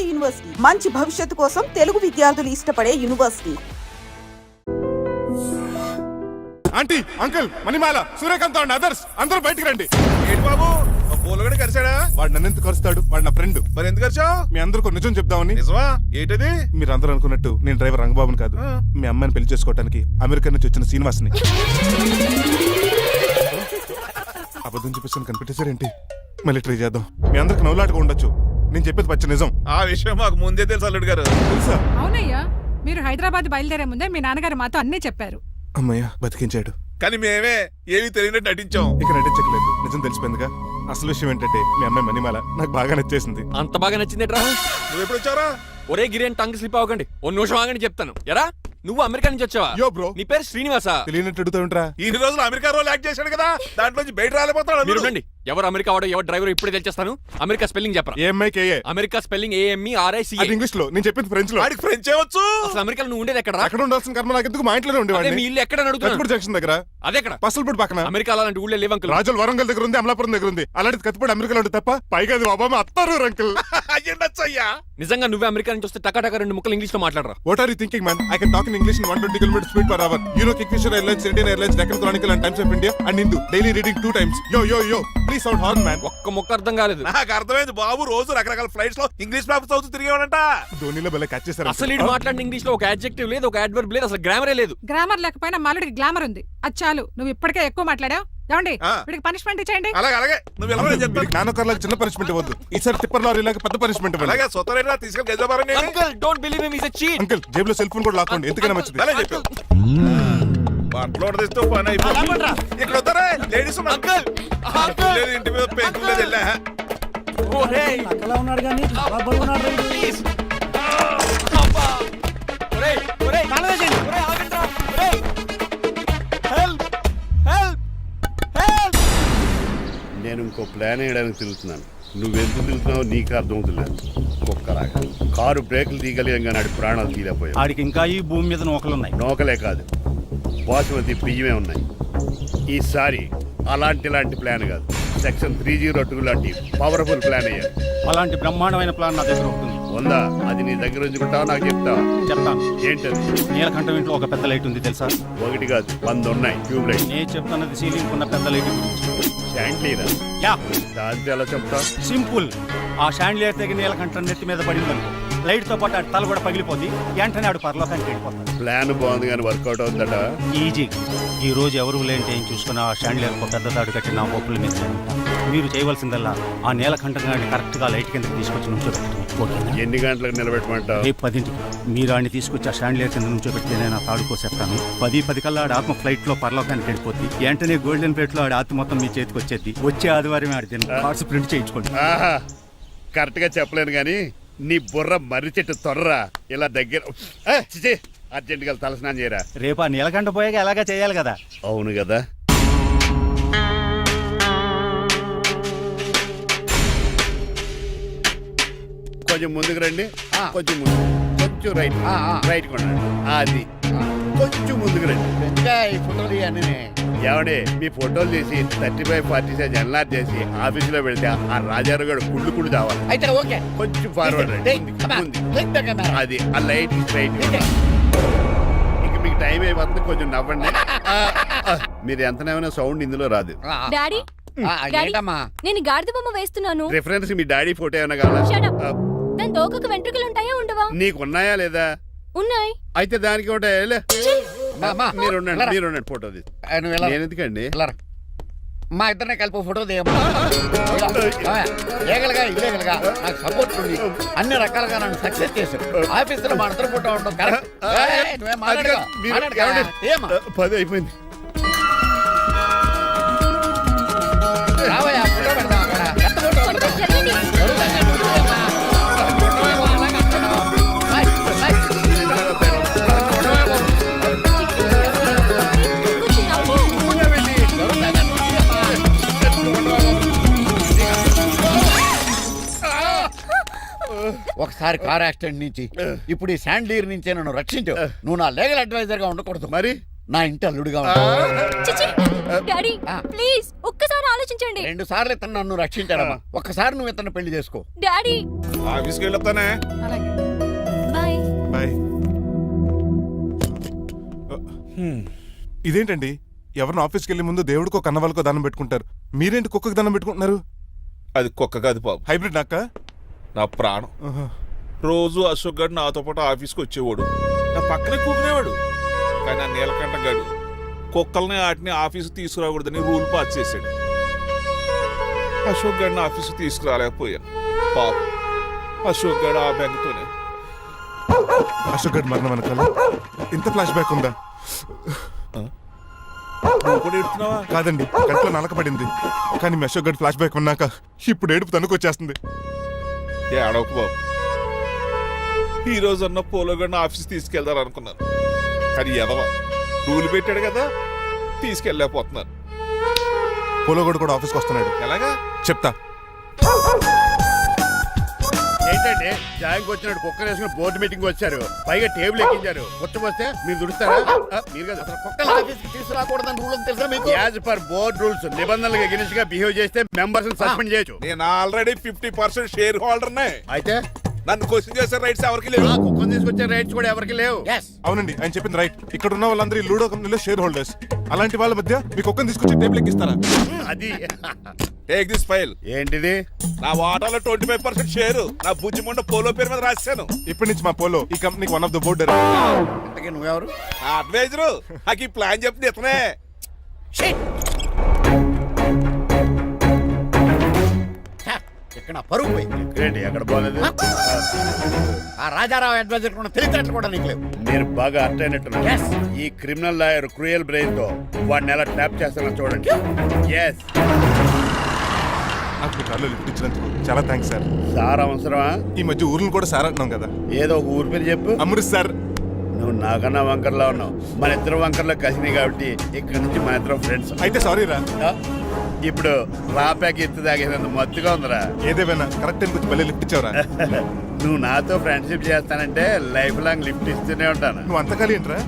Tamil Nadu university మంచి భవిష్యత్తు కోసం తెలుగు విద్యార్థులు ఇష్టపడే university. Aunty, uncle, Manimala, Suryakant and others అందరూ బయటికి రండి. ఏంటి బాబు పూలగడ కరిచాడా? వాడు నన్ను ఎందుకు కరుస్తాడు? వాడు నా ఫ్రెండ్. మరి ఎందుకు కరిచావు? మీ అందరికీ నిజం చెప్దామని. నిజమా? ఏంటది? మీరు అందరూ అనుకున్నట్టు నేను డ్రైవర్ రంగబాబుని కాదు. మీ అమ్మాయిని పెళ్లి చేసుకోవడానికి అమెరికా నుంచి వచ్చిన శ్రీనివాస్ని. అబద్ధం చూపిస్తాను కనిపెట్టేశారేంటి? మళ్ళీ ట్రై చేద్దాం. మీ అందరికి నవ్వులాటగా ఉండొచ్చు, నేను చెప్పేది పచ్చ నిజం. ఆ విషయం మాకు ముందే తెలుసు అల్లుడు గారు. తెలుసా? అవునయ్యా, మీరు హైదరాబాద్ బయలుదేరే ముందే మీ నాన్నగారు మాతో అన్నీ చెప్పారు. అమ్మయ్య, బతికించాడు. కానీ మేమే ఏమీ తెలియనట్టు నటించాం. ఇక నటించట్లేదు, నిజం తెలిసిపోయిందిగా. అసలు విషయం ఏంటంటే మీ అమ్మాయి మణిమాల నాకు బాగా నచ్చేసింది. అంత బాగా నచ్చిందేట్రా? నువ్వు ఎప్పుడు వచ్చారా? ఒరే గిరియన్ టంగ్ స్లిప్ అవ్వకండి, ఓ నిమిషం ఆగండి చెప్తాను. ఎరా నువ్వు అమెరికా నుంచి వచ్చావా? యో బ్రో, నీ పేరు శ్రీనివాసా? తెలియనట్టు అడుగుతా ఉంటా. ఇన్ని రోజులు అమెరికా రోల్ యాక్ట్ చేశాడు కదా, దాంట్లోంచి బయట రాలేపోతాడు. మీరు ఉండండి, ఎవరు అమెరికా వాడో ఎవరు డ్రైవర్ ఇప్పుడే తెలిచేస్తాను. అమెరికా స్పెల్లింగ్ చెప్పరా? ఏఎంఐకేఏ. America spelling AMERICA. అది ఇంగ్లీష్ లో, నేను చెప్పింది ఫ్రెంచ్ లో. వాడికి ఫ్రెంచ్ వచ్చు. అసలు అమెరికాలో నువ్వు ఉండేది ఎక్కడ? అక్కడ ఉండాల్సిన కర్మ నాకు ఎందుకు? మా ఇంట్లోనే అదే ఉండేవాడిని. మీ ఇల్లు ఎక్కడ అడుగుతున్నాను? కత్తిపూడి జంక్షన్ దగ్గర. అదెక్కడ? పసలపూడి పక్కన. అమెరికా అలాంటి ఊళ్ళో లేవు అంకుల్. రాజుల వరంగల్ దగ్గర ఉంది, అమలాపురం దగ్గర ఉంది. అలాంటి కత్తిపూడి అమెరికాలో ఉంటుంది తప్ప. పైగా అది ఒబామా అత్తారు అంకుల్. అయ్యుండొచ్చు అయ్యా. నిజంగా నువ్వే అమెరికా నుంచి వస్తే టకా రెండు ముక్కలు ఇంగ్లీష్ లో మాట్లాడరా? What are you thinking, man? I can talk in English in 120 kilometers speed per hour. You know Kingfisher Airlines, Indian Airlines, Deccan Chronicle and Times of India and Hindu. Daily reading 2 times. Yo. Please sound horn, man. ఒక్క ముక్క అర్థం కాలేదు. నాకు అర్థమైంది బాబు, రోజు రకరకాల flights లో English papers చదువుతూ తిరిగేవాడంట. ధోనిలో భలే క్యాచ్ చేశారు. అసలు ఇటు మాట్లాడిన ఇంగ్లీష్ లో ఒక అడ్జెక్టివ్ లేదు, ఒక అడ్వర్బ్ లేదు, అసలు గ్రామరే లేదు. గ్రామర్ లేకపోయినా మాలుడికి గ్లామర్ ఉంది. అది చాలు, నువ్వు ఇప్పటికే ఎక్కువ మాట్లాడావు. ఏమండి, వీడికి పనిష్మెంట్ ఇచ్చేయండి. అలాగే నువ్వు ఎలా చెప్తాను. నానొకర్లకు చిన్న పనిష్మెంట్ ఇవ్వద్దు. ఈసారి టిప్పర్ లారీలాగా పెద్ద పనిష్మెంట్ ఇవ్వండి. అలాగే సొంత తీసుకెళ్ళి గెజబారండి. Uncle don't believe him, he is a cheat. Uncle, జేబులో సెల్ ఫోన్ కూడా లాక్కోండి, ఎందుకైనా మంచిది. అలా చెప్పావు. బట్టలు తెస్తూ పని అయిపోయింది. ఇక్కడ వస్తారా లేడీస్? అంకుల్ లేదు, ఇంటి మీద పెంకులు లేదు. వెళ్ళా ఓరేయ్ అలా ఉన్నాడు కానీ బాగున్నాడు. ప్లీజ్ అబ్బా. ఒరేయ్ ఒరేయ్ కాలవేసేయండి. ఒరేయ్ ఆగండ్రా. ఒరేయ్ హెల్ప్ హెల్ప్ హెల్ప్. నేను ఇంకో ప్లాన్ వేయడానికి తిరుగుతున్నాను. నువ్వెందుకు తిరుగుతున్నావు నీకు అర్థమవుతులేదు. కుక్కలాగా కారు బ్రేకులు తీయగలిగాం, నాడి ప్రాణాలు తీయలేకపోయావు. ఆడికి ఇంకా ఈ భూమి మీద నూకలున్నాయి. నోకలే కాదు, బాసుమతి బియ్యమే ఉన్నాయి. ఈసారి ఇలాంటి ప్లాన్ కాదు, సెక్షన్ 302 లాంటి పవర్ఫుల్ ప్లాన్ అయ్యారు. అలాంటి బ్రహ్మాండమైన ప్లాన్ నా దగ్గర ఉంటుంది. ఉందా? అది నీ దగ్గర ఉంచుకుంటావా? నాకు చెప్తావా? చెప్తాను. ఏంటది? నీలకంఠం ఇంట్లో ఒక పెద్ద లైట్ ఉంది తెలుసా? ఒకటి కాదు, 100 ఉన్నాయి ట్యూబ్ లైట్. నేను చెప్తున్నది సీలింగ్ ఉన్న పెద్ద లైట్ గురించి. శాండ్లీరా? యా, దాంతో ఎలా చెప్తావు? సింపుల్. ఆ షాండ్లియర్ తెగి నీలకంఠం నెత్తి మీద పడిందనుకో, లైట్ తో పాటు ఆడి తల కూడా పగిలిపోద్ది. వెంటనే ఆడు పరలోకానికి వెళ్ళిపోతాడు. ప్లాన్ బాగుంది కానీ వర్కౌట్ అవుతుందట. ఈజీ. ఈ రోజు ఎవరు లేంటే ఏం చూసుకుని ఆ షాండ్లియర్ పెద్ద తాడు కట్టి నా ఒప్పుల మీద మీరు చేయవలసిందల్లా ఆ నీలకంఠం గారిని కరెక్ట్ గా లైట్ కింద తీసుకొచ్చి నుంచోబెట్టండి. ఎన్ని గంటలకు నిలబెట్టమంటావు? రేపు 10ంటికి మీరు ఆడిని తీసుకొచ్చి ఆ షాండ్లియర్ కింద నుంచోబెడితే నేను ఆ తాడు కోసేస్తాను. 10 కల్లా ఆడ ఆత్మ ఫ్లైట్ లో పరలోకానికి వెళ్ళిపోద్ది. వెంటనే గోల్డెన్ ప్లేట్ లో ఆడ ఆత్మ మొత్తం మీ చేతికి వచ్చేది. వచ్చే ఆదివారం ఆడి కార్డ్స్ ప్రింట్ చేయించుకోండి. ఆహా, కరెక్ట్ గా చెప్పలేను కానీ నీ బుర్ర మర్రి చెట్టు తొర్రా. ఇలా దగ్గర అర్జెంట్ గా తలస్నానం చేయరా. రేపు ఆ నీలకంఠ పోయాక ఎలాగా చేయాలి కదా. అవును కదా. కొంచెం ముందుకు రండి, కొంచెం ముందు, కొంచెం రైట్, రైట్ కొనండి. అది కొంచెం ముందుకు రండి. ఫోటోలు ఏమండి మీ ఫోటోలు తీసి 35-40 సైజ్ ఎన్లార్ చేసి ఆఫీసులో పెడితే ఆ రాజారావు గారు కుళ్ళు కావాలి. అయితే ఓకే, కొంచెం ఫార్వర్డ్ రండి. అది ఆ లైట్ స్ట్రైట్. ఇక మీకు టైం అయిపోతుంది, కొంచెం నవ్వండి. మీరు ఎంతనేమైనా సౌండ్ ఇందులో రాదు. డాడీ ఏంటమ్మా? నేను గాడిద బొమ్మ వేస్తున్నాను. రిఫరెన్స్ మీ డాడీ ఫోటో ఏమైనా కావాలా? దాని దోకకు వెంట్రుకలు ఉంటాయా ఉండవా? నీకున్నాయా లేదా? ఉన్నాయి. అయితే దానికి ఒకటే మీరు ఉండండి ఫోటో తీసి. నేను ఎందుకండి మా ఇద్దరిని కలిపి ఫోటో తీయమ్మా. ఏగలగా ఇల్లేగలగా నాకు సపోర్ట్ ఉంది. అన్ని రకాలుగా నన్ను సక్సెస్ చేశారు. ఆఫీసులో మా ఇద్దరు ఫోటో ఉండడం కరెక్ట్. 10 అయిపోయింది. రావయ్యా, ఫోటో పెడదాం అక్కడ. పెద్ద ఫోటో పెడదాం. ఒకసారి కార్ యాక్సిడెంట్ నుంచి ఇప్పుడు ఈ శాండ్లీర్ నుంచే నన్ను రక్షించు. నువ్వు నా లీగల్ అడ్వైజర్ గా ఉండకూడదు, మరి నా ఇంటి అల్లుడుగా ఉంటావు. డాడీ ఆ. ప్లీజ్ ఒక్కసారి ఆలోచించండి. 2 సార్లు ఇతను నన్ను రక్షించాడమ్మా. ఒక్కసారి నువ్వు ఇతను పెళ్లి చేసుకో. డాడీ ఆఫీస్కి వెళ్ళొస్తానే. అలాగే బాయ్. బాయ్. ఇదేంటండి, ఎవరిని ఆఫీస్కి వెళ్ళే ముందు దేవుడికో కన్నవాళ్ళకో దండం పెట్టుకుంటారు, మీరేంటి కుక్కకి దండం పెట్టుకుంటున్నారు? అది కుక్క కాదు బాబు, హైబ్రిడ్ నాక్క. నా ప్రాణం. రోజు అశోక్ గడు నాతో పాటు ఆఫీస్కి వచ్చేవాడు, నా పక్కనే కూకునేవాడు. కానీ ఆ నీలకంఠ గడు కుక్కల్ని వాటిని ఆఫీసు తీసుకురాకూడదని రూల్ పాస్ చేశాడు. అశోక్ గడిని ఆఫీసు తీసుకురాలేకపోయాను. పాప అశోక్ గడు ఆ బెంగతోనే. అశోక్ గడ్ మరణం వెనకాల ఇంత ఫ్లాష్ బ్యాక్ ఉందా? నువ్వు కూడా ఎడుతున్నావా? కాదండి, కంట్లో నలకపడింది. కానీ మీ అశోక్ గడ్ ఫ్లాష్ బ్యాక్ ఉన్నాక ఇప్పుడు ఏడుపు తనుకొచ్చేస్తుంది. ఏడవకు బాబు. ఈ రోజు అన్న పోలో గడిని ఆఫీస్ తీసుకెళ్దారు అనుకున్నాను, కానీ ఎదవ రూల్ పెట్టాడు కదా, తీసుకెళ్ళలేకపోతున్నాను. పోలోగోడు కూడా ఆఫీస్కి వస్తున్నాడు. ఎలాగా చెప్తా. ఏంటండి జాయింగ్ వచ్చినట్టు కుక్కలు వేసుకుని బోర్డు మీటింగ్ వచ్చారు, పైగా టేబుల్ ఎక్కించారు. వస్తే మీరు దుడుస్తారా? మీరు కదా అసలు కుక్కలు ఆఫీస్కి తీసుకురాకూడదని రూల్ తెలుసా మీకు? యాజ్ పర్ బోర్డ్ రూల్స్ నిబంధనలకు ఎగనిస్ట్ గా బిహేవ్ చేస్తే మెంబర్స్ సస్పెండ్ చేయొచ్చు. నేను ఆల్రెడీ 50% షేర్ హోల్డర్నే. అయితే నన్ను క్వశ్చన్ చేసే రైట్స్ ఎవరికి లేవు. ఆ కుక్కను తీసుకొచ్చే రైట్స్ కూడా ఎవరికి లేవు. Yes. అవునండి, ఆయన చెప్పింది రైట్. ఇక్కడ ఉన్న వాళ్ళందరూ ఈ లూడో కంపెనీలో షేర్ హోల్డర్స్. అలాంటి వాళ్ళ మధ్య మీ కుక్కను తీసుకొచ్చి టేబుల్ ఎక్కిస్తారా? అది టేక్ దిస్ ఫైల్. ఏంటిది? నా వాటాలో 25% షేరు నా బుజ్జిముండ పోలో పేరు మీద రాశాను. ఇప్పటి నుంచి మా పోలో ఈ కంపెనీకి వన్ ఆఫ్ ద బోర్డ్. ఇంతకీ నువ్వెవరు? నా అడ్వైజరు నాకు ఈ ప్లాన్ చెప్పింది ఇతనే. ఛ, ఇక్కడ నా పరువు పోయింది. ఏంటి ఎక్కడ పోలేదు? ఆ రాజారావు అడ్వైజర్ కూడా తెలియటట్లు కూడా నీకు లేవు. మీరు బాగా అర్థ అయినట్టున్నారు. Yes. ఈ క్రిమినల్ లాయర్ క్రూయల్ బ్రెయిన్ తో వాడిని ఎలా ట్రాప్ చేస్తానో చూడండి. ఎస్. నాకు మీ కార్లో లిఫ్ట్ ఇచ్చినందుకు చాలా థ్యాంక్స్ సార్. సార్ అవసరమా? ఈ మధ్య ఊర్లు కూడా సార్ అంటున్నాం కదా. ఏదో ఒక ఊరి పేరు చెప్పు. అమృత్ సార్. నువ్వు నాకన్నా వంకర్లా ఉన్నావు. మన ఇద్దరు వంకర్లో కలిసినాయి కాబట్టి ఇక్కడ నుంచి మన ఇద్దరం ఫ్రెండ్స్. అయితే సారీ రా. ఇప్పుడు రాపాకి ఎత్తు తాగేంత మత్తుగా ఉందిరా. ఏదేమైనా కరెక్ట్ టైంకి వచ్చి మళ్ళీ లిఫ్ట్ ఇచ్చావురా. నువ్వు నాతో ఫ్రెండ్షిప్ చేస్తానంటే లైఫ్ లాంగ్ లిఫ్ట్ ఇస్తూనే ఉంటాను. నువ్వు అంతకాలి ఏంట్రా?